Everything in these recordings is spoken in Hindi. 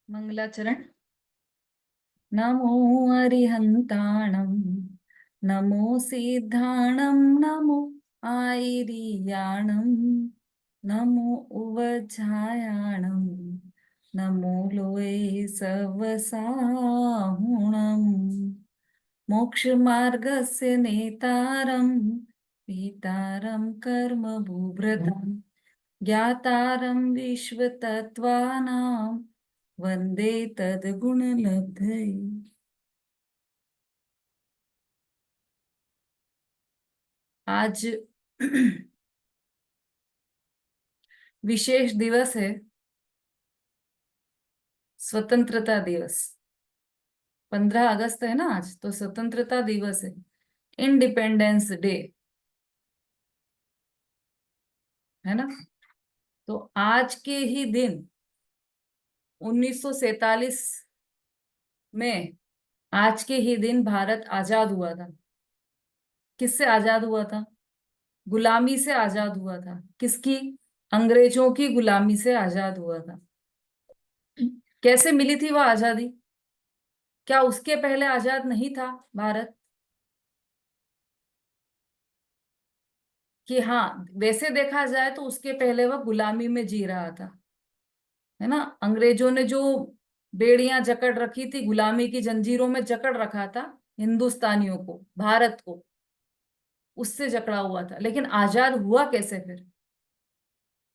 मंगलाचरण। नमो अरिहंताणं, नमो सिद्धाणं, नमो आयिरियाणं, नमो उवझायाणं, नमो लोये सवसाहुणं। मोक्ष मार्गस्य नेतारं, पीतारं कर्म भूभृतं, ज्ञातारं विश्वतत्त्वानां, वंदे तद्गुणलब्धये। आज विशेष दिवस है, स्वतंत्रता दिवस। 15 अगस्त है ना आज, तो स्वतंत्रता दिवस है, इंडिपेंडेंस डे है ना। तो आज के ही दिन 1947 में, आज के ही दिन भारत आजाद हुआ था। किससे आजाद हुआ था? गुलामी से आजाद हुआ था। किसकी? अंग्रेजों की गुलामी से आजाद हुआ था। कैसे मिली थी वह आजादी? क्या उसके पहले आजाद नहीं था भारत? कि हाँ, वैसे देखा जाए तो उसके पहले वह गुलामी में जी रहा था, है ना। अंग्रेजों ने जो बेड़ियां जकड़ रखी थी, गुलामी की जंजीरों में जकड़ रखा था हिंदुस्तानियों को, भारत को, उससे जकड़ा हुआ था। लेकिन आजाद हुआ कैसे फिर?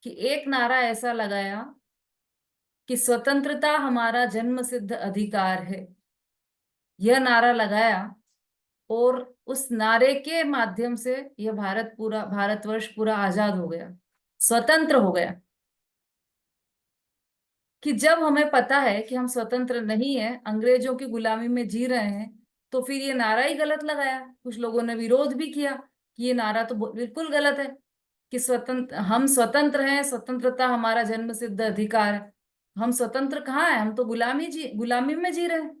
कि एक नारा ऐसा लगाया कि स्वतंत्रता हमारा जन्म सिद्ध अधिकार है। यह नारा लगाया, और उस नारे के माध्यम से यह भारतवर्ष पूरा आजाद हो गया, स्वतंत्र हो गया। कि जब हमें पता है कि हम स्वतंत्र नहीं है, अंग्रेजों की गुलामी में जी रहे हैं, तो फिर ये नारा ही गलत लगाया। कुछ लोगों ने विरोध भी किया कि ये नारा तो बिल्कुल गलत है, कि हम स्वतंत्र हैं, स्वतंत्रता हमारा जन्म सिद्ध अधिकार है। हम स्वतंत्र कहाँ है? हम तो गुलामी में जी रहे हैं।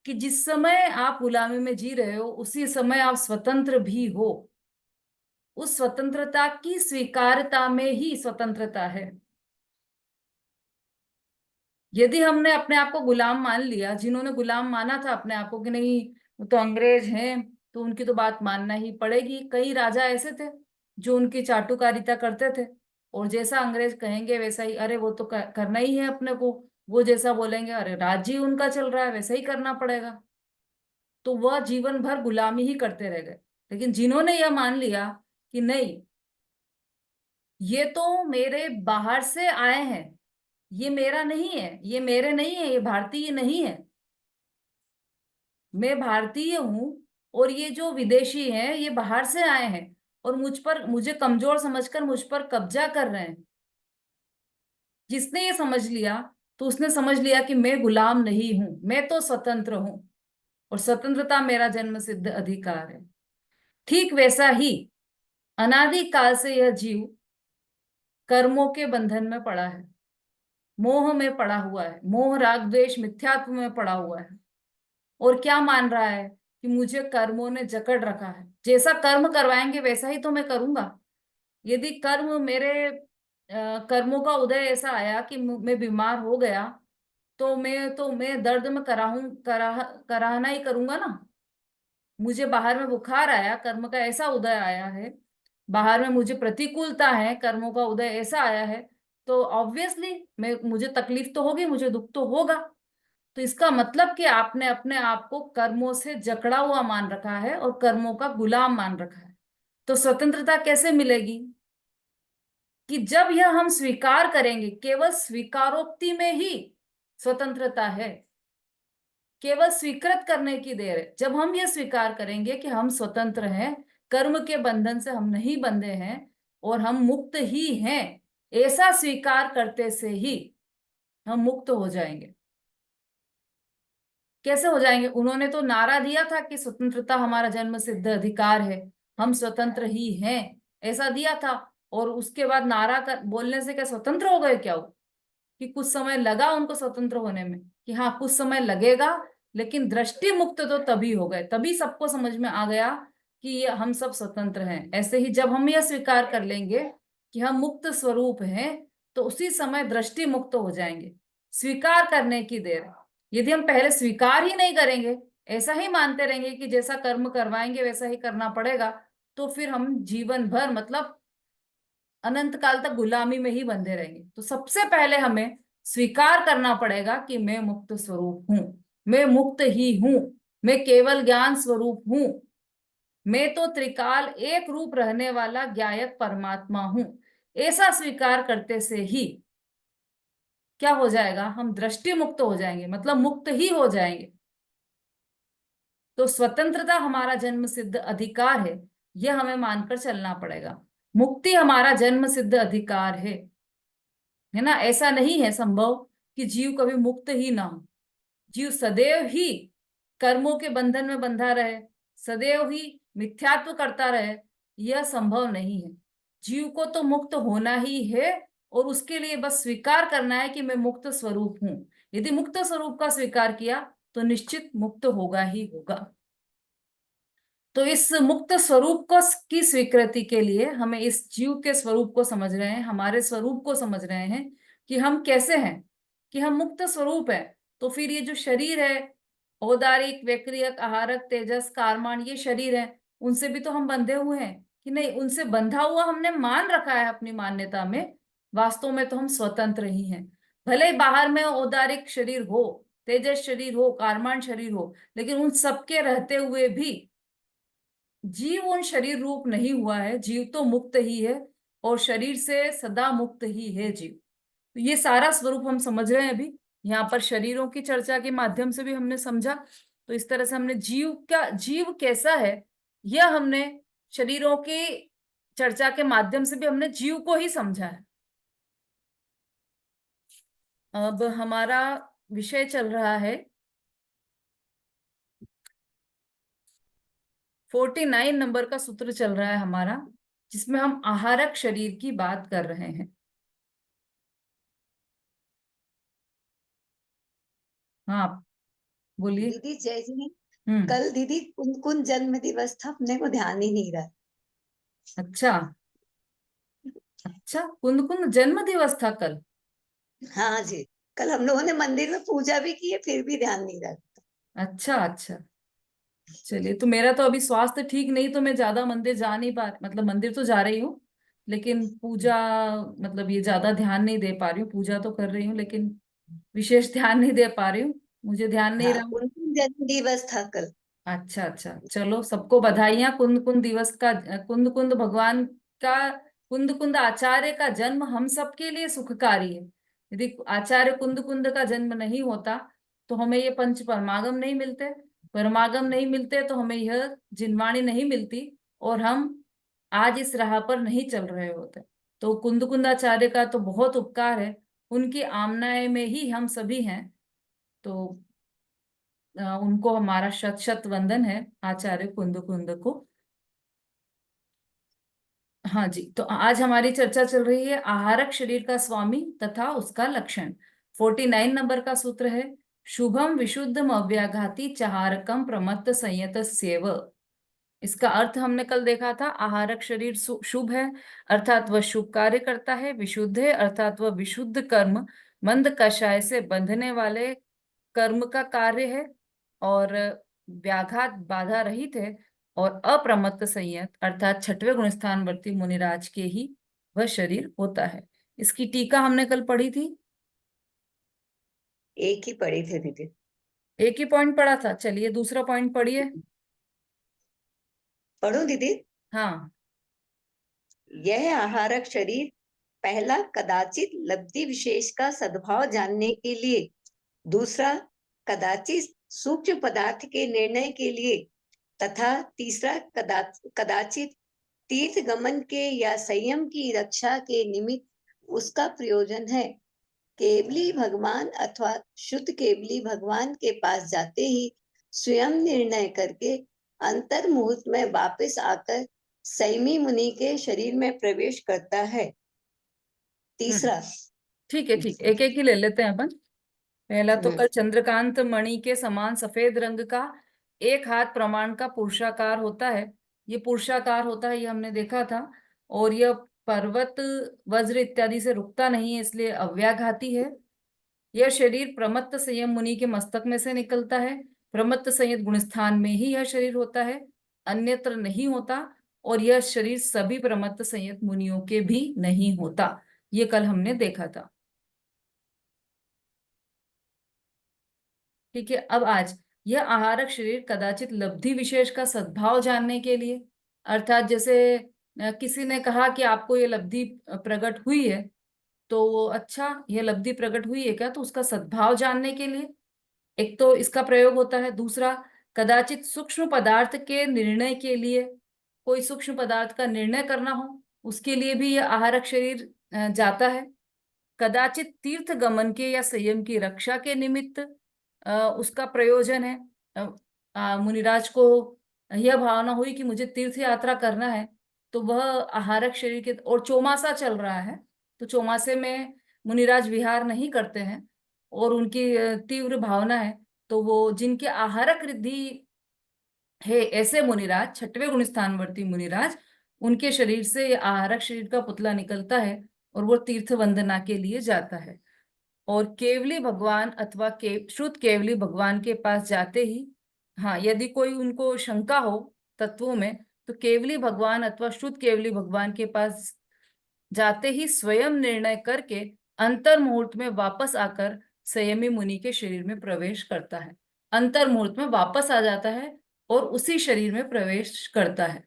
कि जिस समय आप गुलामी में जी रहे हो, उसी समय आप स्वतंत्र भी हो। उस स्वतंत्रता की स्वीकार्यता में ही स्वतंत्रता है। यदि हमने अपने आप को गुलाम मान लिया, जिन्होंने गुलाम माना था अपने आप को कि नहीं वो तो अंग्रेज हैं, तो उनकी तो बात मानना ही पड़ेगी। कई राजा ऐसे थे जो उनकी चाटुकारिता करते थे, और जैसा अंग्रेज कहेंगे वैसा ही, अरे वो तो करना ही है अपने को। वो जैसा बोलेंगे, अरे राज्य ही उनका चल रहा है, वैसा ही करना पड़ेगा। तो वह जीवन भर गुलामी ही करते रह गए। लेकिन जिन्होंने यह मान लिया कि नहीं, ये तो मेरे बाहर से आए हैं, ये मेरा नहीं है, ये मेरे नहीं है, ये भारतीय नहीं है, मैं भारतीय हूं, और ये जो विदेशी हैं ये बाहर से आए हैं, और मुझे कमजोर समझकर मुझ पर कब्जा कर रहे हैं। जिसने ये समझ लिया, तो उसने समझ लिया कि मैं गुलाम नहीं हूं, मैं तो स्वतंत्र हूं, और स्वतंत्रता मेरा जन्म सिद्ध अधिकार है। ठीक वैसा ही अनादि काल से यह जीव कर्मों के बंधन में पड़ा है, मोह में पड़ा हुआ है, मोह राग द्वेष मिथ्यात्व में पड़ा हुआ है। और क्या मान रहा है? कि मुझे कर्मों ने जकड़ रखा है, जैसा कर्म करवाएंगे वैसा ही तो मैं करूंगा। यदि कर्मों का उदय ऐसा आया कि मैं बीमार हो गया, तो मैं दर्द में कराहना ही करूंगा ना। मुझे बाहर में बुखार आया, कर्म का ऐसा उदय आया है, बाहर में मुझे प्रतिकूलता है, कर्मों का उदय ऐसा आया है, तो ऑब्वियसली मैं मुझे तकलीफ तो होगी, मुझे दुख तो होगा। तो इसका मतलब कि आपने अपने आप को कर्मों से जकड़ा हुआ मान रखा है और कर्मों का गुलाम मान रखा है। तो स्वतंत्रता कैसे मिलेगी? कि जब यह हम स्वीकार करेंगे, केवल स्वीकारोक्ति में ही स्वतंत्रता है, केवल स्वीकृत करने की देर है। जब हम यह स्वीकार करेंगे कि हम स्वतंत्र हैं, कर्म के बंधन से हम नहीं बंधे हैं, और हम मुक्त ही हैं, ऐसा स्वीकार करते से ही हम मुक्त हो जाएंगे। कैसे हो जाएंगे? उन्होंने तो नारा दिया था कि स्वतंत्रता हमारा जन्म सिद्ध अधिकार है, हम स्वतंत्र ही हैं, ऐसा दिया था। और उसके बाद नारा कर बोलने से क्या स्वतंत्र हो गए? क्या हो कि कुछ समय लगा उनको स्वतंत्र होने में, कि हाँ कुछ समय लगेगा, लेकिन दृष्टि मुक्त तो तभी हो गए, तभी सबको समझ में आ गया कि ये हम सब स्वतंत्र हैं। ऐसे ही जब हम यह स्वीकार कर लेंगे कि हम मुक्त स्वरूप हैं, तो उसी समय दृष्टि मुक्त हो जाएंगे। स्वीकार करने की देर है। यदि हम पहले स्वीकार ही नहीं करेंगे, ऐसा ही मानते रहेंगे कि जैसा कर्म करवाएंगे वैसा ही करना पड़ेगा, तो फिर हम जीवन भर मतलब अनंत काल तक गुलामी में ही बंधे रहेंगे। तो सबसे पहले हमें स्वीकार करना पड़ेगा कि मैं मुक्त स्वरूप हूं, मैं मुक्त ही हूं, मैं केवल ज्ञान स्वरूप हूं, मैं तो त्रिकाल एक रूप रहने वाला ज्ञायक परमात्मा हूं। ऐसा स्वीकार करते से ही क्या हो जाएगा, हम दृष्टि मुक्त हो जाएंगे, मतलब मुक्त ही हो जाएंगे। तो स्वतंत्रता हमारा जन्म सिद्ध अधिकार है, यह हमें मानकर चलना पड़ेगा। मुक्ति हमारा जन्म सिद्ध अधिकार है ना। ऐसा नहीं है संभव कि जीव कभी मुक्त ही ना हो। जीव सदैव ही कर्मों के बंधन में बंधा रहे, सदैव ही मिथ्यात्व करता रहे, यह संभव नहीं है। जीव को तो मुक्त होना ही है, और उसके लिए बस स्वीकार करना है कि मैं मुक्त स्वरूप हूं। यदि मुक्त स्वरूप का स्वीकार किया तो निश्चित मुक्त होगा ही होगा। तो इस मुक्त स्वरूप को की स्वीकृति के लिए हमें इस जीव के स्वरूप को समझ रहे हैं, हमारे स्वरूप को समझ रहे हैं कि हम कैसे हैं, कि हम मुक्त स्वरूप है। तो फिर ये जो शरीर है, औदारिक, वैक्रियक, आहारक, तेजस, कारमान, ये शरीर है, उनसे भी तो हम बंधे हुए हैं कि नहीं? उनसे बंधा हुआ हमने मान रखा है अपनी मान्यता में। वास्तव में तो हम स्वतंत्र ही हैं। भले ही बाहर में औदारिक शरीर हो, तेजस शरीर हो, कारमान शरीर हो, लेकिन उन सबके रहते हुए भी जीव उन शरीर रूप नहीं हुआ है। जीव तो मुक्त ही है, और शरीर से सदा मुक्त ही है जीव। तो ये सारा स्वरूप हम समझ रहे हैं अभी। यहाँ पर शरीरों की चर्चा के माध्यम से भी हमने समझा। तो इस तरह से हमने जीव कैसा है, यह हमने शरीरों की चर्चा के माध्यम से भी हमने जीव को ही समझा है। अब हमारा विषय चल रहा है 49 नंबर का सूत्र चल रहा है हमारा, जिसमें हम आहारक शरीर की बात कर रहे हैं। हाँ, बोलिए। दीदी जय जी। हम्म। कल दीदी कुन कुन जन्म दिवस था, अपने को ध्यान ही नहीं रहा। अच्छा। अच्छा, कुंद कुंद जन्म दिवस था कल? हाँ जी, कल हम लोगों ने मंदिर में पूजा भी की है, फिर भी ध्यान नहीं रहा। अच्छा अच्छा। चलिए, तो मेरा तो अभी स्वास्थ्य ठीक नहीं, तो मैं ज्यादा मंदिर जा नहीं पा, मतलब मंदिर तो जा रही हूँ, लेकिन पूजा, मतलब ये ज्यादा ध्यान नहीं दे पा रही हूँ। पूजा तो कर रही हूँ, लेकिन विशेष ध्यान नहीं दे पा रही हूँ, मुझे ध्यान नहीं हाँ, रहा। कुन कुन जन्म दिवस था कल। अच्छा अच्छा, चलो सबको बधाइयां कुंद कुंद दिवस का। कुंद कुंद भगवान का, कुंद कुंद आचार्य का जन्म हम सबके लिए सुखकारी है। यदि आचार्य कुंद कुंद का जन्म नहीं होता तो हमें ये पंच परमागम नहीं मिलते, परमागम नहीं मिलते तो हमें यह जिनवाणी नहीं मिलती, और हम आज इस राह पर नहीं चल रहे होते। तो कुंद कुंद आचार्य का तो बहुत उपकार है, उनकी आमनाएं में ही हम सभी हैं। तो उनको हमारा शत शत वंदन है, आचार्य कुंद कुंद को। हाँ जी, तो आज हमारी चर्चा चल रही है आहारक शरीर का स्वामी तथा उसका लक्षण। 49 नंबर का सूत्र है, शुभम विशुद्धम अव्याघाती चाहारकम प्रमत्त संयत सेव। इसका अर्थ हमने कल देखा था। आहारक शरीर शुभ है, अर्थात वह शुभ कार्य करता है। विशुद्ध है, अर्थात वह विशुद्ध कर्म, मंद कषाय से बंधने वाले कर्म का कार्य है। और व्याघात, बाधा रहित है। और अप्रमत्त संयत, अर्थात छठवें गुणस्थानवर्ती मुनिराज के ही वह शरीर होता है। इसकी टीका हमने कल पढ़ी थी। एक ही पढ़े थे दीदी। एक ही पॉइंट पढ़ा था, चलिए दूसरा पॉइंट पढ़िए। पढ़ो दीदी। हाँ। यह आहारक शरीर पहला कदाचित लब्धि विशेष का सद्भाव जानने के लिए, दूसरा कदाचित सूक्ष्म पदार्थ के निर्णय के लिए, तथा तीसरा कदाचित तीर्थ गमन के या संयम की रक्षा के निमित्त उसका प्रयोजन है। केवली भगवान अथवा शुद्ध केवली भगवान के पास जाते ही स्वयं निर्णय करके अंतर मुहूर्त में वापस आकर संयमी मुनि के शरीर में प्रवेश करता है। हम्म। तीसरा। ठीक है, ठीक, एक एक ही ले लेते हैं अपन। पहला तो हम्म। कल चंद्रकांत मणि के समान सफेद रंग का एक हाथ प्रमाण का पुरुषाकार होता है। ये पुरुषाकार होता है, ये हमने देखा था। और यह पर्वत, वज्र इत्यादि से रुकता नहीं है, इसलिए अव्याघाती है। यह शरीर प्रमत्त संयम मुनि के मस्तक में से निकलता है। प्रमत्त संयत गुणस्थान में ही यह शरीर होता है, अन्यत्र नहीं होता। और यह शरीर सभी प्रमत्त संयत मुनियों के भी नहीं होता। ये कल हमने देखा था। ठीक है, अब आज यह आहारक शरीर कदाचित लब्धि विशेष का सद्भाव जानने के लिए, अर्थात जैसे किसी ने कहा कि आपको ये लब्धि प्रकट हुई है, तो वो अच्छा ये लब्धि प्रकट हुई है क्या, तो उसका सद्भाव जानने के लिए एक तो इसका प्रयोग होता है। दूसरा, कदाचित सूक्ष्म पदार्थ के निर्णय के लिए, कोई सूक्ष्म पदार्थ का निर्णय करना हो उसके लिए भी यह आहारक शरीर जाता है। कदाचित तीर्थ गमन के या संयम की रक्षा के निमित्त उसका प्रयोजन है। मुनिराज को यह भावना हुई कि मुझे तीर्थ यात्रा करना है, तो वह आहारक शरीर के, और चौमासा चल रहा है, तो चौमासे में मुनिराज विहार नहीं करते हैं और उनकी तीव्र भावना है, तो वो जिनके आहारक रिद्धि है ऐसे मुनिराज, छठवें गुण स्थानवर्ती मुनिराज, उनके शरीर से ये आहारक शरीर का पुतला निकलता है और वो तीर्थ वंदना के लिए जाता है। और केवली भगवान अथवा शुद्ध केवली भगवान के पास जाते ही, हाँ यदि कोई उनको शंका हो तत्वों में, तो केवली भगवान अथवा शुद्ध केवली भगवान के पास जाते ही स्वयं निर्णय करके अंतर मुहूर्त में वापस आकर संयमी मुनि के शरीर में प्रवेश करता है। अंतर मुहूर्त में वापस आ जाता है और उसी शरीर में प्रवेश करता है।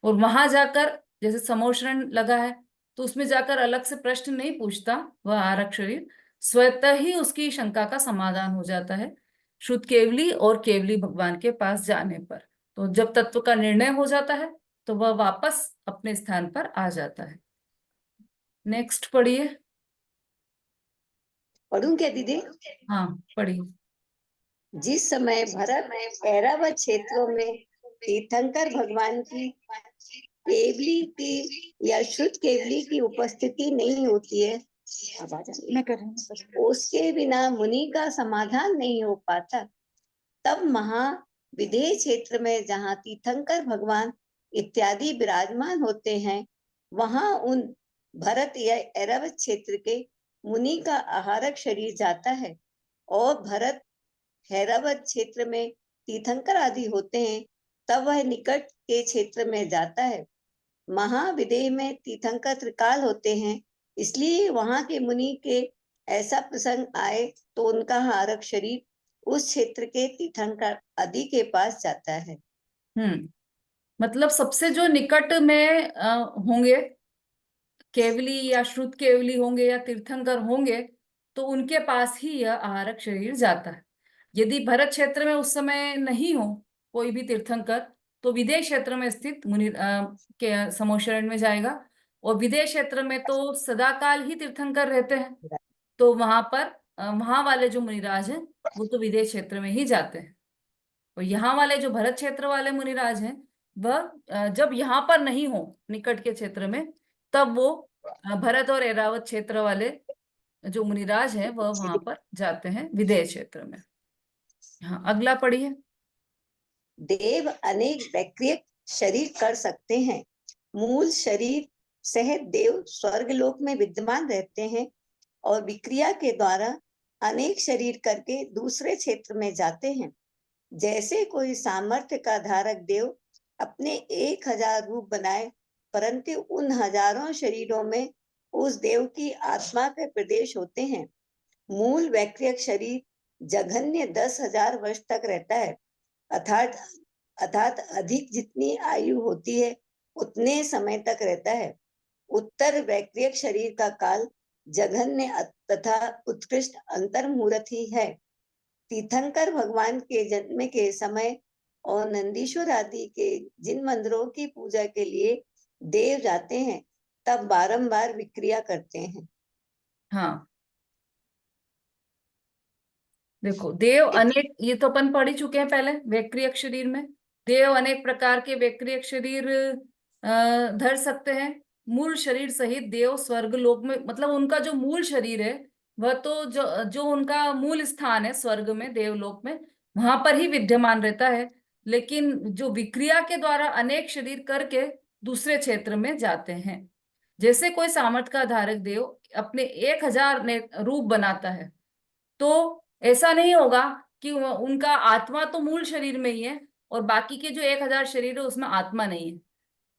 और वहां जाकर जैसे समोशरण लगा है, तो उसमें जाकर अलग से प्रश्न नहीं पूछता वह आरक शरीर, स्वतः ही उसकी शंका का समाधान हो जाता है शुद्ध केवली और केवली भगवान के पास जाने पर। तो जब तत्व का निर्णय हो जाता है तो वह वापस अपने स्थान पर आ जाता है। नेक्स्ट पढ़िए। पढ़ूं क्या दीदी? हाँ पढ़िए। जिस समय भरत ऐरावत क्षेत्रों में तीर्थंकर भगवान की केवली की या शुद्ध केवली की उपस्थिति नहीं होती है, मैं कर रही हूँ, उसके बिना मुनि का समाधान नहीं हो पाता, तब महाविदेह क्षेत्र में जहाँ तीर्थंकर भगवान इत्यादि विराजमान होते हैं, वहां उन भरत या ऐरावत क्षेत्र के मुनि का आहारक शरीर जाता है। और भरत हैरावत क्षेत्र में तीर्थंकर आदि होते हैं, तब वह निकट के क्षेत्र में जाता है। महाविदेह में तीर्थंकर त्रिकाल होते हैं, इसलिए वहां के मुनि के ऐसा प्रसंग आए तो उनका हारक शरीर उस क्षेत्र के तीर्थंकर आदि के पास जाता है। मतलब सबसे जो निकट में होंगे, केवली या शुद्ध केवली होंगे या तीर्थंकर होंगे, तो उनके पास ही यह आहारक शरीर जाता है। यदि भरत क्षेत्र में उस समय नहीं हो कोई भी तीर्थंकर, तो विदेश क्षेत्र में स्थित मुनि के समोशरण में जाएगा। और विदेश क्षेत्र में तो सदाकाल ही तीर्थंकर रहते हैं, तो वहां पर वहां वाले जो मुनिराज हैं वो तो विदेश क्षेत्र में ही जाते हैं। और यहाँ वाले जो भरत क्षेत्र वाले मुनिराज हैं, वह जब यहाँ पर नहीं हो निकट के क्षेत्र में, तब वो भरत और ऐरावत क्षेत्र वाले जो मुनिराज हैं वह वहां पर जाते हैं विदेह क्षेत्र में। हाँ अगला पढ़िए। देव अनेक वैक्रिय शरीर कर सकते हैं। मूल शरीर सहित देव स्वर्गलोक में विद्यमान रहते हैं और विक्रिया के द्वारा अनेक शरीर करके दूसरे क्षेत्र में जाते हैं। जैसे कोई सामर्थ्य का धारक देव अपने 1000 रूप बनाए, परंतु उन हजारों शरीरों में उस देव की आत्मा के प्रदेश होते हैं। मूल वैक्रियक शरीर जघन्य 10,000 वर्ष तक रहता है, अर्थात अर्थात अधिक जितनी आयु होती है उतने समय तक रहता है। उत्तर वैक्रियक शरीर का काल जघन्य तथा उत्कृष्ट अंतर मुहूर्त ही है। तीर्थंकर भगवान के जन्म के समय और नंदीश्वर आदि के जिन मंदिरों की पूजा के लिए देव जाते हैं, तब बारंबार विक्रिया करते हैं। हाँ देखो, देव अनेक, ये तो अपन पढ़ ही चुके हैं पहले वैक्रियक शरीर में। देव अनेक प्रकार के वैक्रियक शरीर धर सकते हैं। मूल शरीर सहित देव स्वर्ग लोक में, मतलब उनका जो मूल शरीर है वह तो जो जो उनका मूल स्थान है स्वर्ग में, देवलोक में, वहां पर ही विद्यमान रहता है। लेकिन जो विक्रिया के द्वारा अनेक शरीर करके दूसरे क्षेत्र में जाते हैं, जैसे कोई सामर्थ का धारक देव अपने 1000 रूप बनाता है, तो ऐसा नहीं होगा कि उनका आत्मा तो मूल शरीर में ही है और बाकी के जो 1,000 शरीर है उसमें आत्मा नहीं है।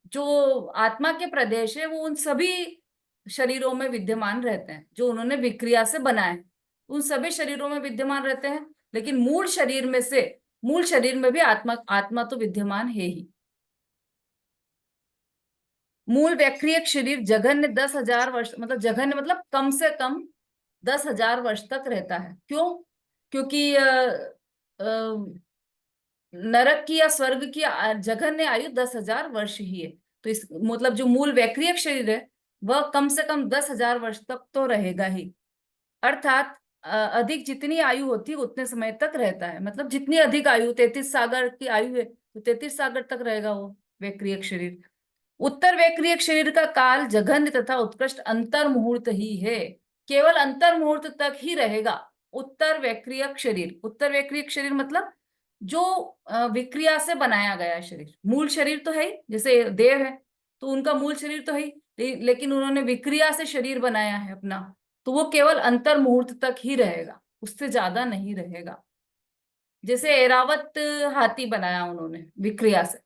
जो आत्मा के प्रदेश है वो उन सभी शरीरों में विद्यमान रहते हैं जो उन्होंने विक्रिया से बनाए, उन सभी शरीरों में विद्यमान रहते हैं। लेकिन मूल शरीर में भी आत्मा आत्मा तो विद्यमान है ही। मूल वैक्रियक शरीर जघन्य 10,000 वर्ष, मतलब जघन्य मतलब कम से कम 10,000 वर्ष तक रहता है। क्यों? क्योंकि नरक की या स्वर्ग की जघन्य आयु 10,000 वर्ष ही है। तो इस मतलब जो मूल वैक्रियक शरीर है वह कम से कम 10,000 वर्ष तक तो रहेगा ही। अर्थात अधिक जितनी आयु होती है उतने समय तक रहता है। मतलब जितनी अधिक आयु, 33 सागर की आयु है तो 33 सागर तक रहेगा वो वैक्रियक शरीर। उत्तर वैक्रियक शरीर का काल जघन्य तथा उत्कृष्ट अंतर मुहूर्त ही है। केवल अंतर मुहूर्त तक ही रहेगा उत्तर वैक्रियक शरीर। उत्तर वैक्रियक शरीर मतलब जो विक्रिया से बनाया गया है शरीर। मूल शरीर तो है ही, जैसे देव है तो उनका मूल शरीर तो है ही, लेकिन उन्होंने विक्रिया से शरीर बनाया है अपना, तो वो केवल अंतर मुहूर्त तक ही रहेगा, उससे ज्यादा नहीं रहेगा। जैसे एरावत हाथी बनाया उन्होंने विक्रिया से,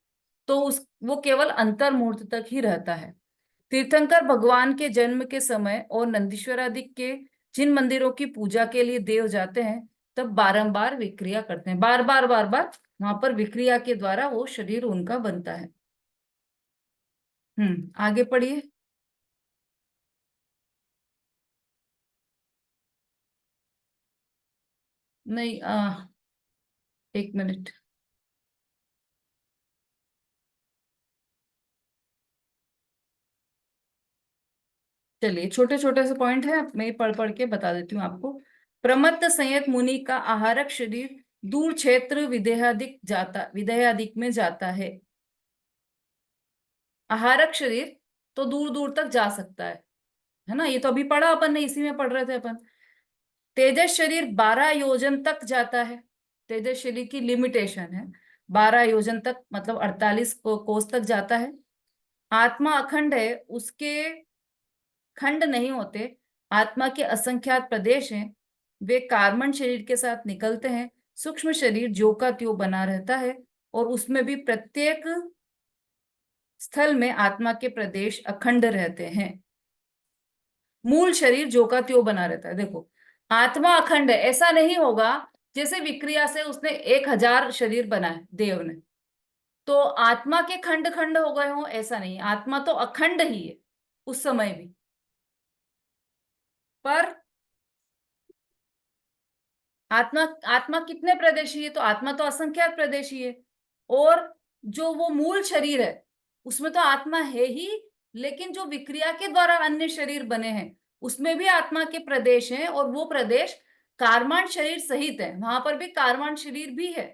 तो उस वो केवल अंतर मुहूर्त तक ही रहता है। तीर्थंकर भगवान के जन्म के समय और नंदीश्वर आदि के जिन मंदिरों की पूजा के लिए देव जाते हैं तब बारंबार विक्रिया करते हैं, बार बार बार बार वहां पर विक्रिया के द्वारा वो शरीर उनका बनता है। आगे पढ़िए। नहीं, एक मिनट। चलिए, छोटे छोटे से पॉइंट है, मैं पढ़ पढ़ के बता देती हूँ आपको। प्रमत्त संयत मुनि का आहारक शरीर दूर क्षेत्र विदेहादिक में जाता है। आहारक शरीर तो दूर दूर तक जा सकता है ना, ये तो अभी पढ़ा अपन ने, इसी में पढ़ रहे थे अपन। तेजस शरीर 12 योजन तक जाता है। तेजस शरीर की लिमिटेशन है 12 योजन तक, मतलब 48 कोस तक जाता है। आत्मा अखंड है, उसके खंड नहीं होते। आत्मा के असंख्यात प्रदेश हैं, वे कार्बन शरीर के साथ निकलते हैं। सूक्ष्म शरीर ज्यों का त्यों बना रहता है और उसमें भी प्रत्येक स्थल में आत्मा के प्रदेश अखंड रहते हैं। मूल शरीर ज्यों का त्यों बना रहता है। देखो, आत्मा अखंड है, ऐसा नहीं होगा जैसे विक्रिया से उसने 1,000 शरीर बनाए देव ने तो आत्मा के खंड खंड हो गए हों, ऐसा नहीं। आत्मा तो अखंड ही है उस समय भी। पर आत्मा आत्मा कितने प्रदेशी है? तो आत्मा तो असंख्यात प्रदेशी है। और जो वो मूल शरीर है उसमें तो आत्मा है ही, लेकिन जो विक्रिया के द्वारा अन्य शरीर बने हैं उसमें भी आत्मा के प्रदेश हैं, और वो प्रदेश कार्बन शरीर सहित है। वहां पर भी कार्बन शरीर भी है,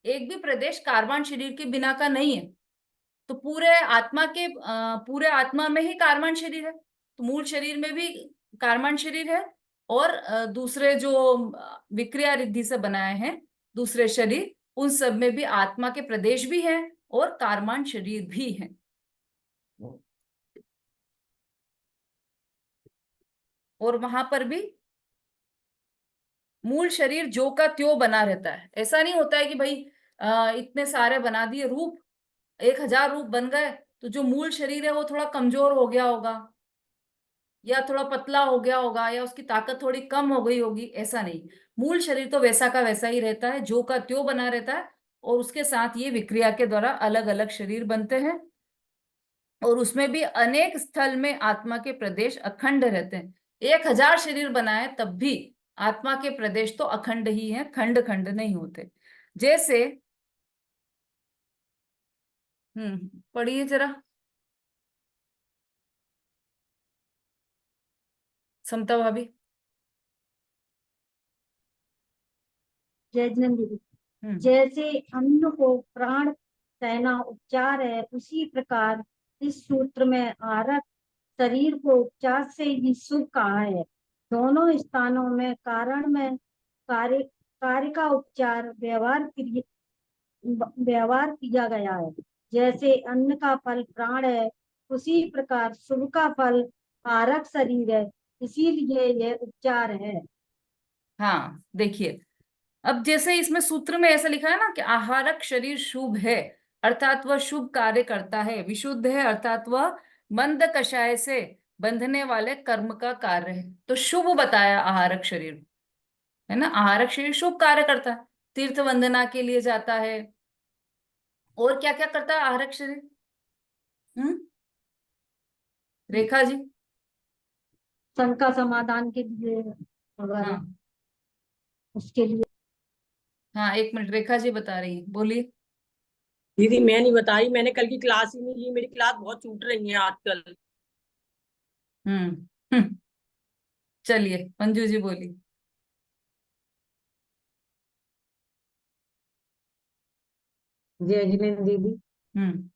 एक भी प्रदेश कार्बन शरीर के बिना का नहीं है। तो पूरे आत्मा में ही कार्बन शरीर है, तो मूल शरीर में भी कार्बन शरीर है। और दूसरे जो विक्रिया रिद्धि से बनाए हैं दूसरे शरीर, उन सब में भी आत्मा के प्रदेश भी हैं और कार्बन शरीर भी हैं। और वहां पर भी मूल शरीर जो का त्यों बना रहता है। ऐसा नहीं होता है कि भाई इतने सारे बना दिए रूप, 1,000 रूप बन गए तो जो मूल शरीर है वो थोड़ा कमजोर हो गया होगा या थोड़ा पतला हो गया होगा या उसकी ताकत थोड़ी कम हो गई होगी, ऐसा नहीं। मूल शरीर तो वैसा का वैसा ही रहता है, जो का त्यों बना रहता है। और उसके साथ ये विक्रिया के द्वारा अलग अलग शरीर बनते हैं, और उसमें भी अनेक स्थल में आत्मा के प्रदेश अखंड रहते हैं। 1,000 शरीर बनाए तब भी आत्मा के प्रदेश तो अखंड ही हैं, खंड खंड नहीं होते। जैसे पढ़िए जरा, समता भाभी। जय जिनेन्द्र। हम्म जैसे अन्न को प्राण कहना उपचार है, उसी प्रकार इस सूत्र में आरक शरीर को उपचार से ही शुभ कहा है। दोनों स्थानों में कारण में कार्य कार्य का उपचार व्यवहार किया गया है। जैसे अन्न का फल प्राण है, उसी प्रकार शुभ का फल आरक शरीर है, इसीलिए यह उपचार है। हाँ देखिए, अब जैसे इसमें सूत्र में ऐसा लिखा है ना कि आहारक शरीर शुभ है, अर्थात वह शुभ कार्य करता है, विशुद्ध है अर्थात वह मंद कषाय से बंधने वाले कर्म का कार्य है। तो शुभ बताया आहारक शरीर, है ना, आहारक शरीर शुभ कार्य करता है, तीर्थ वंदना के लिए जाता है। और क्या क्या करता है आहारक शरीर? हम्म, रेखा जी। शंका समाधान के लिए, अगर हाँ उसके लिए। हाँ, एक मिनट, रेखा जी बता रही है, बोलिए। दीदी मैं नहीं बताई, मैंने कल की क्लास ही नहीं ली, मेरी क्लास बहुत छूट रही है आजकल। हम्म हम्म, चलिए मंजू जी बोलिए। जय जिनेन्द्र दीदी। हम्म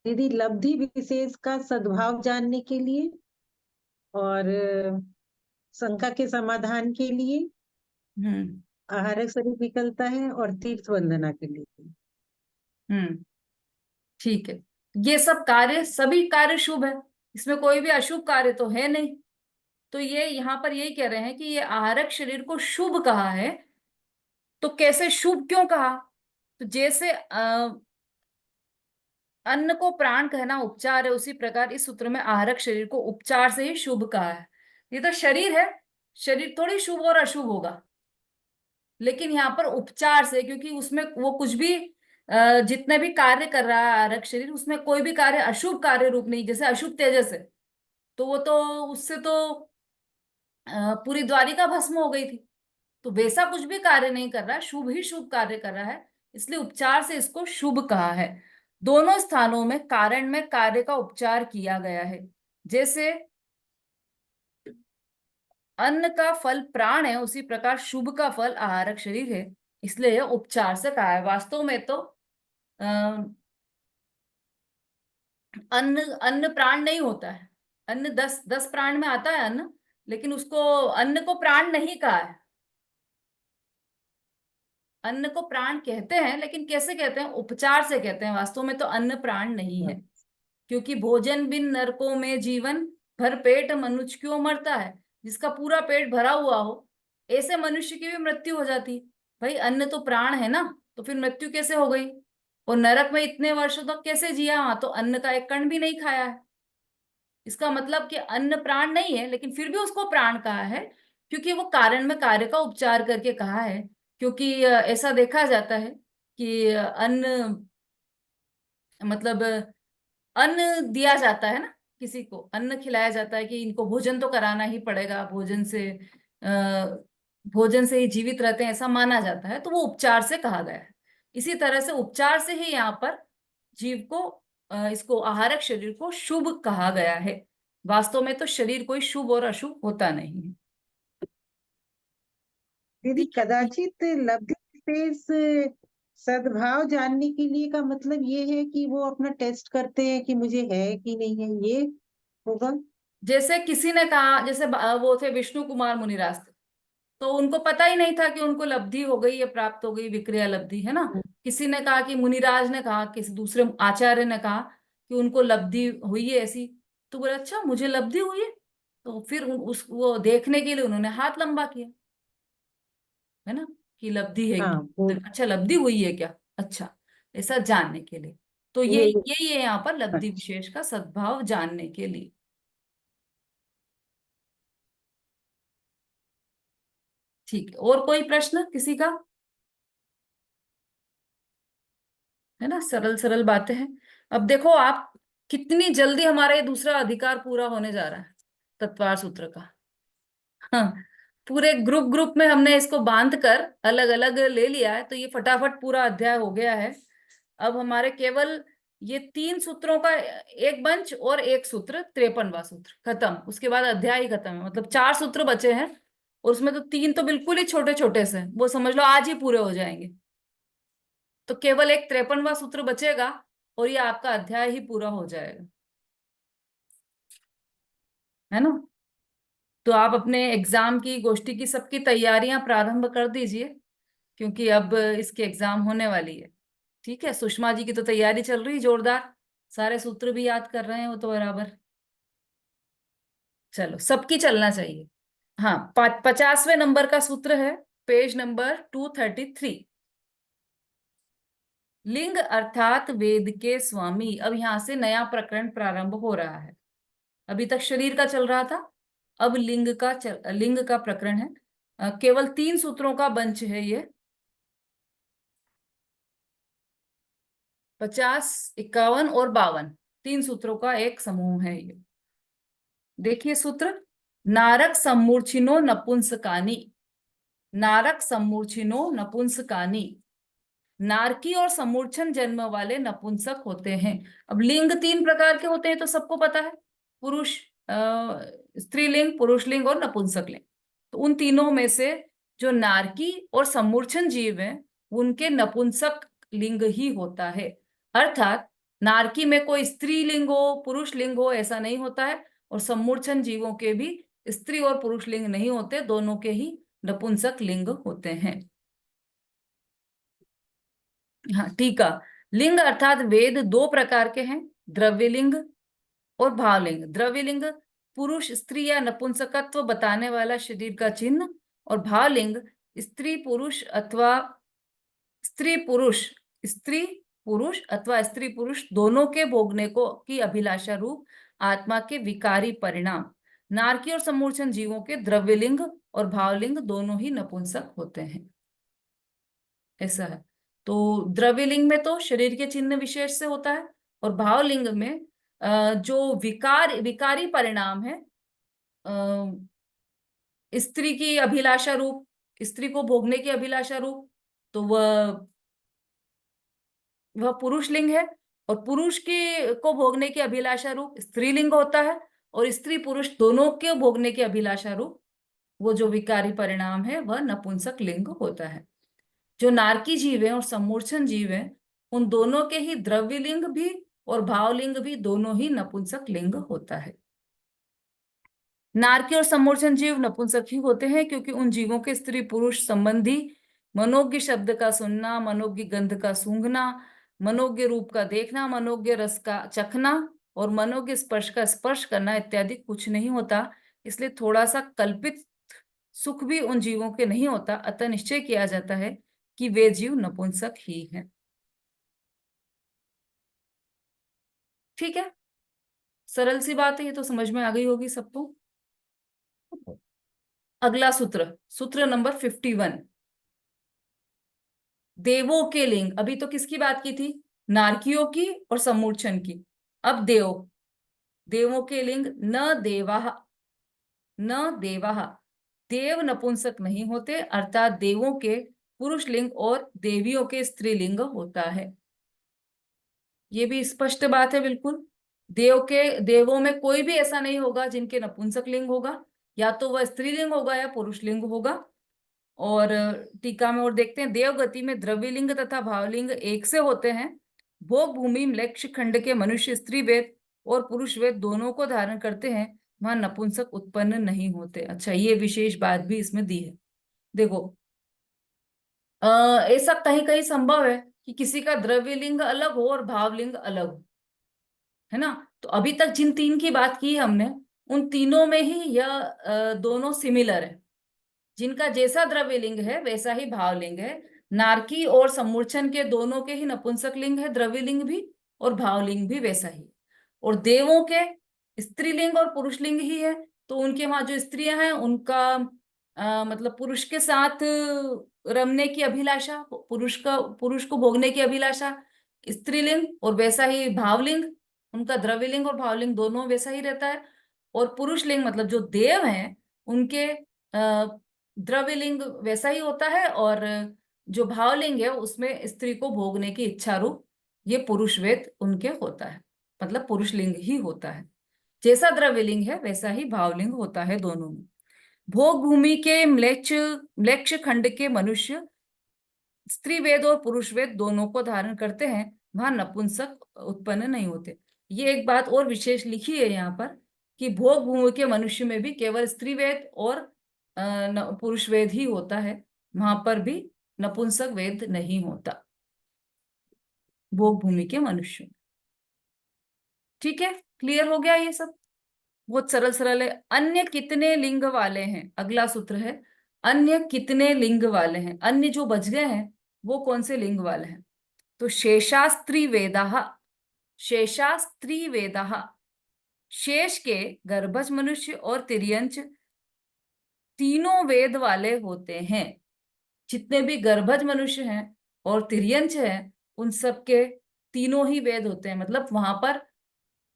दीदी लब्धि विशेष का सद्भाव जानने के लिए, और शंका के समाधान के लिए, हम्म आहारक शरीर निकलता है, और तीर्थ वंदना के लिए। हम्म, ठीक है। ये सब कार्य, सभी कार्य शुभ है, इसमें कोई भी अशुभ कार्य तो है नहीं। तो ये यहाँ पर यही कह रहे हैं कि ये आहारक शरीर को शुभ कहा है। तो कैसे शुभ क्यों कहा? तो जैसे अन्न को प्राण कहना उपचार है, उसी प्रकार इस सूत्र में आहारक शरीर को उपचार से ही शुभ कहा है। ये तो शरीर है, शरीर थोड़ी शुभ और अशुभ होगा, लेकिन यहाँ पर उपचार से, क्योंकि उसमें वो कुछ भी जितने भी कार्य कर रहा है आहारक शरीर, उसमें कोई भी कार्य अशुभ कार्य रूप नहीं। जैसे अशुभ तेजस है, तो वो तो उससे तो पूरी द्वारिका भस्म हो गई थी। तो वैसा कुछ भी कार्य नहीं कर रहा है, शुभ ही शुभ कार्य कर रहा है, इसलिए उपचार से इसको शुभ कहा है। दोनों स्थानों में कारण में कार्य का उपचार किया गया है। जैसे अन्न का फल प्राण है, उसी प्रकार शुभ का फल आहारक शरीर है, इसलिए यह उपचार से कहा है। वास्तव में तो अ, अन्न अन्न प्राण नहीं होता है। अन्न 10 10 प्राण में आता है अन्न, लेकिन उसको, अन्न को प्राण नहीं कहा है। अन्न को प्राण कहते हैं, लेकिन कैसे कहते हैं? उपचार से कहते हैं। वास्तव में तो अन्न प्राण नहीं है, क्योंकि भोजन बिन नरकों में जीवन, भर पेट मनुष्य क्यों मरता है। जिसका पूरा पेट भरा हुआ हो, ऐसे मनुष्य की भी मृत्यु हो जाती है। भाई अन्न तो प्राण है ना, तो फिर मृत्यु कैसे हो गई? और नरक में इतने वर्षों तक कैसे जिया? वहां तो अन्न का एक कण भी नहीं खाया है। इसका मतलब कि अन्न प्राण नहीं है, लेकिन फिर भी उसको प्राण कहा है, क्योंकि वो कारण में कार्य का उपचार करके कहा है। क्योंकि ऐसा देखा जाता है कि अन्न, मतलब अन्न दिया जाता है ना, किसी को अन्न खिलाया जाता है कि इनको भोजन तो कराना ही पड़ेगा, भोजन से ही जीवित रहते हैं, ऐसा माना जाता है। तो वो उपचार से कहा गया है। इसी तरह से उपचार से ही यहाँ पर जीव को, इसको आहारक शरीर को शुभ कहा गया है। वास्तव में तो शरीर कोई शुभ और अशुभ होता नहीं है। दीदी ठीक है। कदाचित लब्धि विशेष सद्भाव जानने के लिए का मतलब ये है कि वो अपना टेस्ट करते हैं कि मुझे है कि नहीं है, ये होगा। जैसे किसी ने कहा, जैसे वो थे विष्णु कुमार मुनिराज, तो उनको पता ही नहीं था कि उनको लब्धि हो गई या प्राप्त हो गई, विक्रिया लब्धि, है ना। किसी ने कहा, कि मुनिराज ने कहा, किसी दूसरे आचार्य ने कहा कि उनको लब्धि हुई है ऐसी। तो बोले अच्छा मुझे लब्धि हुई है। तो फिर उस वो देखने के लिए उन्होंने हाथ लंबा किया, है ना, कि लब्धि है हाँ कि, अच्छा लब्धि हुई है क्या, अच्छा, ऐसा जानने के लिए। तो ये ये यही है यहाँ पर लब्धि अच्छा। विशेष का सद्भाव जानने के लिए। ठीक है, और कोई प्रश्न किसी का? है ना, सरल सरल बातें हैं। अब देखो आप, कितनी जल्दी हमारा ये दूसरा अधिकार पूरा होने जा रहा है, तत्वार सूत्र का। हाँ, पूरे ग्रुप ग्रुप में हमने इसको बांध कर अलग अलग ले लिया है, तो ये फटाफट पूरा अध्याय हो गया है। अब हमारे केवल ये 3 सूत्रों का एक बंच और एक सूत्र, 53वां सूत्र खत्म, उसके बाद अध्याय ही खत्म है। मतलब 4 सूत्र बचे हैं, और उसमें तो 3 तो बिल्कुल ही छोटे छोटे से हैं, वो समझ लो आज ही पूरे हो जाएंगे। तो केवल एक 53वां सूत्र बचेगा, और ये आपका अध्याय ही पूरा हो जाएगा, है ना। तो आप अपने एग्जाम की, गोष्ठी की, सबकी तैयारियां प्रारंभ कर दीजिए, क्योंकि अब इसकी एग्जाम होने वाली है। ठीक है, सुषमा जी की तो तैयारी चल रही जोरदार, सारे सूत्र भी याद कर रहे हैं वो तो बराबर। चलो, सबकी चलना चाहिए। हाँ, 50वें नंबर का सूत्र है, पेज नंबर 233। लिंग अर्थात वेद के स्वामी। अब यहां से नया प्रकरण प्रारंभ हो रहा है। अभी तक शरीर का चल रहा था, अब लिंग का प्रकरण है। केवल 3 सूत्रों का बंच है ये। 50, 51 और 52, 3 सूत्रों का एक समूह है ये। देखिए सूत्र, नारक सम्मूर्छिनो नपुंसकानी। नारक सम्मूर्छिनो नपुंसकानी। नारकी और समूर्छन जन्म वाले नपुंसक होते हैं। अब लिंग 3 प्रकार के होते हैं तो सबको पता है, पुरुष, स्त्रीलिंग, पुरुषलिंग और नपुंसक लिंग। तो उन तीनों में से जो नारकी और समूर्छन जीव हैं, उनके नपुंसक लिंग ही होता है। अर्थात नारकी में कोई स्त्रीलिंग हो पुरुष लिंग हो ऐसा नहीं होता है, और समूर्छन जीवों के भी स्त्री और पुरुष लिंग नहीं होते, दोनों के ही नपुंसक लिंग होते हैं। हाँ, टीका। लिंग अर्थात वेद 2 प्रकार के हैं, द्रव्यलिंग और भावलिंग। द्रव्यलिंग पुरुष स्त्री या नपुंसकत्व बताने वाला शरीर का चिन्ह, और भावलिंग स्त्री पुरुष अथवा स्त्री पुरुष स्त्री पुरुष अथवा स्त्री पुरुष दोनों के भोगने को की अभिलाषा रूप आत्मा के विकारी परिणाम। नारकी और समूर्छन जीवों के द्रव्यलिंग और भावलिंग दोनों ही नपुंसक होते हैं, ऐसा है। तो द्रव्यलिंग में तो शरीर के चिन्ह विशेष से होता है, और भावलिंग में जो विकारी परिणाम है, स्त्री की अभिलाषा रूप, स्त्री को भोगने की अभिलाषा रूप, तो वह पुरुष लिंग है। और पुरुष की को भोगने की अभिलाषा रूप स्त्रीलिंग होता है, और स्त्री पुरुष दोनों के भोगने की अभिलाषा रूप वो जो विकारी परिणाम है वह नपुंसक लिंग होता है। जो नारकी जीव है और सम्मूर्छन जीव है, उन दोनों के ही द्रव्यलिंग भी और भावलिंग भी दोनों ही नपुंसक लिंग होता है। नारकी और सम्मूर्छन जीव नपुंसक ही होते हैं क्योंकि उन जीवों के स्त्री पुरुष संबंधी मनोज्ञ शब्द का सुनना, मनोज्ञ गंध का सूंघना, मनोज्ञ रूप का देखना, मनोज्ञ रस का चखना और मनोज्ञ स्पर्श का स्पर्श करना इत्यादि कुछ नहीं होता। इसलिए थोड़ा सा कल्पित सुख भी उन जीवों के नहीं होता, अतः निश्चय किया जाता है कि वे जीव नपुंसक ही हैं। ठीक है, सरल सी बात है, ये तो समझ में आ गई होगी सबको। अगला सूत्र, सूत्र नंबर 51। देवों के लिंग। अभी तो किसकी बात की थी, नारकियों की और सम्मूर्छन की। अब देवों के लिंग। न देवाः, न देवाः, देव नपुंसक नहीं होते, अर्थात देवों के पुरुष लिंग और देवियों के स्त्रीलिंग होता है। ये भी स्पष्ट बात है बिल्कुल। देवों में कोई भी ऐसा नहीं होगा जिनके नपुंसक लिंग होगा, या तो वह स्त्रीलिंग होगा या पुरुष लिंग होगा। और टीका में और देखते हैं, देव गति में द्रव्यलिंग तथा भावलिंग एक से होते हैं। भोग भूमि लक्ष्य खंड के मनुष्य स्त्री वेद और पुरुष वेद दोनों को धारण करते हैं, वहां नपुंसक उत्पन्न नहीं होते। अच्छा, ये विशेष बात भी इसमें दी है। देखो, ऐसा कहीं कहीं संभव है कि किसी का द्रव्यलिंग अलग हो और भावलिंग अलग हो, है ना। तो अभी तक जिन 3 की बात की हमने, उन तीनों में ही यह दोनों सिमिलर है। जिनका जैसा द्रव्यलिंग है वैसा ही भावलिंग है। नारकी और सम्मूर्छन के दोनों के ही नपुंसक लिंग है, द्रव्यलिंग भी और भावलिंग भी वैसा ही। और देवों के स्त्रीलिंग और पुरुषलिंग ही है, तो उनके वहां जो स्त्रियां हैं उनका मतलब पुरुष के साथ रमने की अभिलाषा, पुरुष को भोगने की अभिलाषा स्त्रीलिंग, और वैसा ही भावलिंग, उनका द्रव्यलिंग और भावलिंग दोनों वैसा ही रहता है। और पुरुष लिंग मतलब जो देव हैं उनके द्रव्यलिंग वैसा ही होता है, और जो भावलिंग है उसमें स्त्री को भोगने की इच्छा रूप ये पुरुष वेद उनके होता है, मतलब पुरुष लिंग ही होता है। जैसा द्रव्यलिंग है वैसा ही भावलिंग होता है दोनों में। भोग भूमि के म्लेच्छ खंड के मनुष्य स्त्री वेद और पुरुष वेद दोनों को धारण करते हैं, वहां नपुंसक उत्पन्न नहीं होते। ये एक बात और विशेष लिखी है यहाँ पर कि भोग भूमि के मनुष्य में भी केवल स्त्री वेद और पुरुष वेद ही होता है, वहां पर भी नपुंसक वेद नहीं होता भोग भूमि के मनुष्य। ठीक है, क्लियर हो गया ये सब। बहुत सरल सरल है। अन्य कितने लिंग वाले हैं, अगला सूत्र है, अन्य कितने लिंग वाले हैं, अन्य जो बच गए हैं वो कौन से लिंग वाले हैं। तो शेषास्त्री वेदाः, शेषास्त्री वेदाः, शेष के गर्भज मनुष्य और तिर्यंच तीनों वेद वाले होते हैं। जितने भी गर्भज मनुष्य हैं और तिर्यंच हैं उन सबके तीनों ही वेद होते हैं। मतलब वहां पर,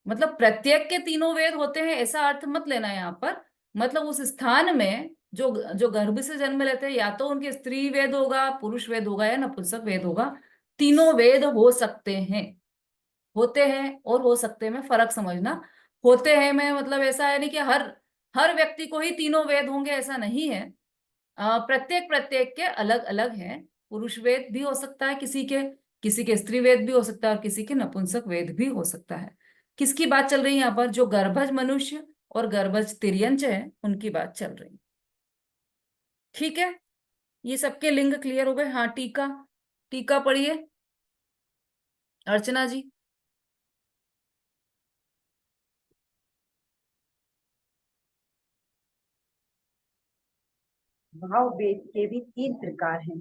मतलब प्रत्येक के तीनों वेद होते हैं ऐसा अर्थ मत लेना यहाँ पर। मतलब उस स्थान में जो जो गर्भ से जन्म लेते हैं, या तो उनके स्त्री वेद होगा, पुरुष वेद होगा, या नपुंसक वेद होगा, तीनों वेद हो सकते हैं। होते हैं और हो सकते हैं में फर्क समझना। होते हैं में मतलब ऐसा है नहीं कि हर हर व्यक्ति को ही तीनों वेद होंगे, ऐसा नहीं है। प्रत्येक प्रत्येक के अलग अलग हैं। पुरुष वेद भी हो सकता है किसी के स्त्री वेद भी हो सकता है, और किसी के नपुंसक वेद भी हो सकता है। किसकी बात चल रही है यहाँ पर, जो गर्भज मनुष्य और गर्भज तिर्यंच है उनकी बात चल रही है। ठीक है, ये सबके लिंग क्लियर हो गए। हाँ, टीका, टीका पढ़िए अर्चना जी। भाव वेद के भी 3 प्रकार हैं।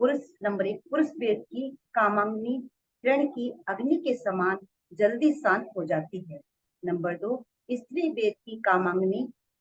पुरुष नंबर 1, पुरुष वेद की कामाग्नि किरण की अग्नि के समान जल्दी शांत हो जाती है। नंबर 2, स्त्री वेद की कामाग्नि